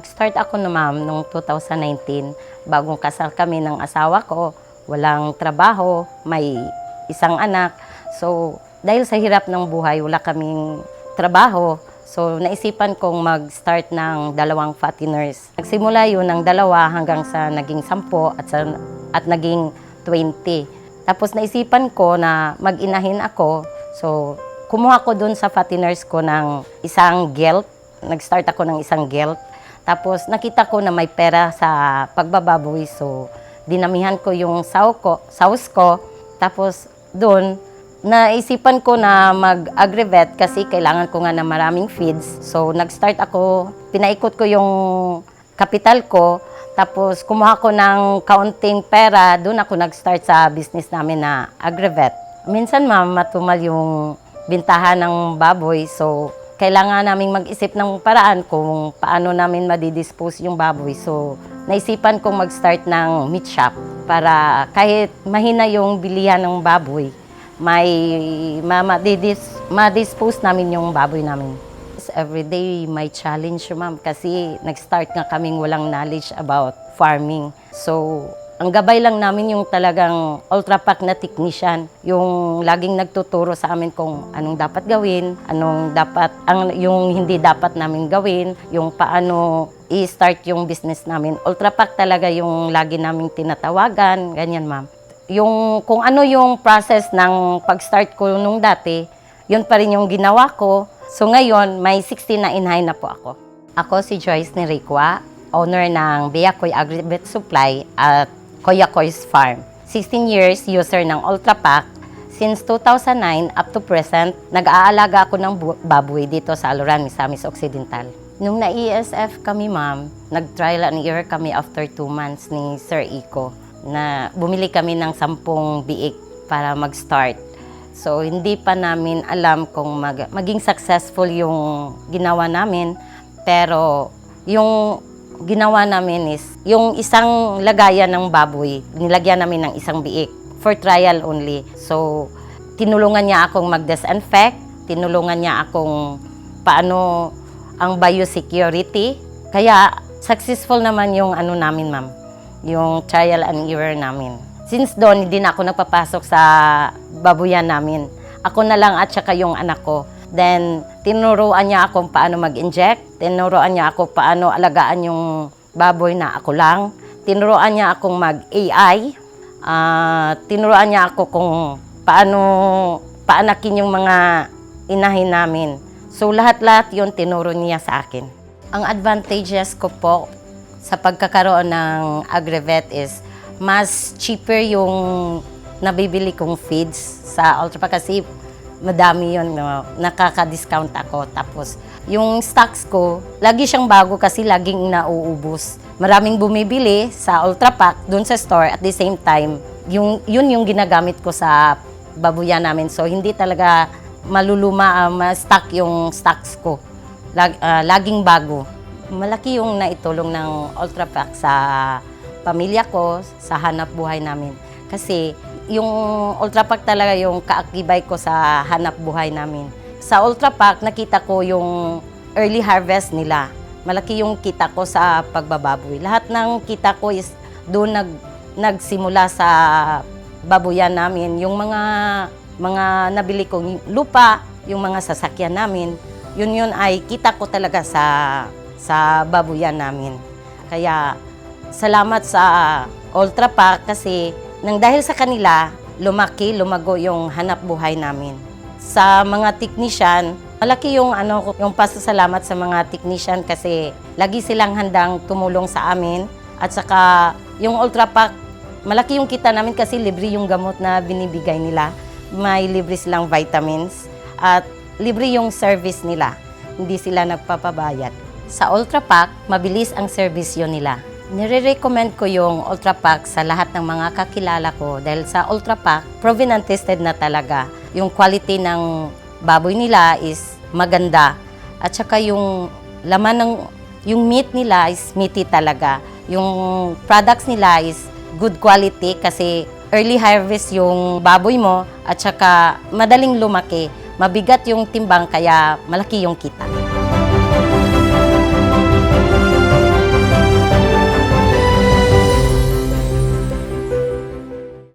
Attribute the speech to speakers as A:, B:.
A: Nag-start ako na ma'am noong 2019. Bagong kasal kami ng asawa ko, walang trabaho, may isang anak. So dahil sa hirap ng buhay, wala kaming trabaho. So naisipan kong mag-start ng 2 fatteners. Nagsimula yun ng 2 hanggang sa naging 10 at naging 20. Tapos naisipan ko na mag-inahin ako. So kumuha ko dun sa fatteners ko ng isang gelt. Nag-start ako ng isang gelt. Tapos nakita ko na may pera sa pagbababoy. So dinamihan ko yung saus ko. Tapos doon, naisipan ko na mag-agrivet kasi kailangan ko nga na maraming feeds. So nag-start ako, pinaikot ko yung kapital ko. Tapos kumuha ko ng kaunting pera. Doon ako nag-start sa business namin na agrivet. Minsan ma'am, matumal yung bintahan ng baboy. So kailangan naming mag-isip ng paraan kung paano namin madidispose yung baboy. So, naisipan kong mag-start ng meat shop para kahit mahina yung bilihan ng baboy, ma-dispose namin yung baboy namin. Everyday may challenge, ma'am, kasi nag-start nga kaming walang knowledge about farming. So, ang gabay lang namin yung talagang ultra-pack na technician, yung laging nagtuturo sa amin kung anong dapat gawin, yung hindi dapat namin gawin, yung paano i-start yung business namin. Ultra-pack talaga yung lagi naming tinatawagan, ganyan ma'am. Yung kung ano yung process ng pag-start ko nung dati, yun pa rin yung ginawa ko. So ngayon, may 16 na inahin na po ako. Ako si Joyce Neriqua, owner ng Biakoy Agrivet Supply at Kuya Koy's Farm. 16 years user ng Ultra-Pack. Since 2009 up to present, nag-aalaga ako ng baboy dito sa Aluran, Misamis Occidental. Nung na-ESF kami ma'am, nag-trial and error kami after 2 months ni Sir Iko na bumili kami ng 10 biik para mag-start. So hindi pa namin alam kung maging successful yung ginawa namin, pero yung ginawa namin is yung isang lagayan ng baboy, nilagyan namin ng isang biik for trial only. So, tinulungan niya akong mag-disinfect, tinulungan niya akong paano ang biosecurity. Kaya, successful naman yung ano namin, ma'am, yung trial and error namin. Since doon, hindi na ako nagpapasok sa babuyan namin. Ako na lang at saka yung anak ko. Then, tinuruan niya akong paano mag-inject. Tinuruan niya ako paano alagaan yung baboy na ako lang. Tinuruan niya akong mag-AI. Tinuruan niya ako kung paano paanakin yung mga inahin namin. So, lahat-lahat yun tinuro niya sa akin. Ang advantages ko po sa pagkakaroon ng agrivet is mas cheaper yung nabibili kong feeds sa Ultra-Pack kasi madami yun, no? Nakaka-discount ako. Tapos, yung stocks ko, lagi siyang bago kasi laging nauubos. Maraming bumibili sa Ultra-Pack doon sa store at the same time, yun yung ginagamit ko sa babuyan namin. So, hindi talaga maluluma, ma-stock yung stocks ko. Laging bago. Malaki yung naitulong ng Ultra-Pack sa pamilya ko, sa hanap buhay namin. Kasi, yung Ultra-Pack talaga yung kaakibay ko sa hanap buhay namin. Sa Ultra-Pack, nakita ko yung early harvest nila. Malaki yung kita ko sa pagbababoy. Lahat ng kita ko is doon nagsimula sa babuyan namin. Yung mga nabili kong lupa, yung mga sasakyan namin, yun ay kita ko talaga sa babuyan namin. Kaya salamat sa Ultra-Pack kasi dahil sa kanila, lumago yung hanap buhay namin. Sa mga technician, malaki yung pasasalamat sa mga technician kasi lagi silang handang tumulong sa amin. At saka yung Ultra-Pack, malaki yung kita namin kasi libre yung gamot na binibigay nila. May libre silang vitamins at libre yung service nila. Hindi sila nagpapabayad. Sa Ultra-Pack, mabilis ang serbisyo nila. Nire-recommend ko yung Ultra-Pack sa lahat ng mga kakilala ko dahil sa Ultra-Pack, proven and tested na talaga. Yung quality ng baboy nila is maganda. At saka yung laman yung meat nila is meaty talaga. Yung products nila is good quality kasi early harvest yung baboy mo at saka madaling lumaki. Mabigat yung timbang kaya malaki yung kita.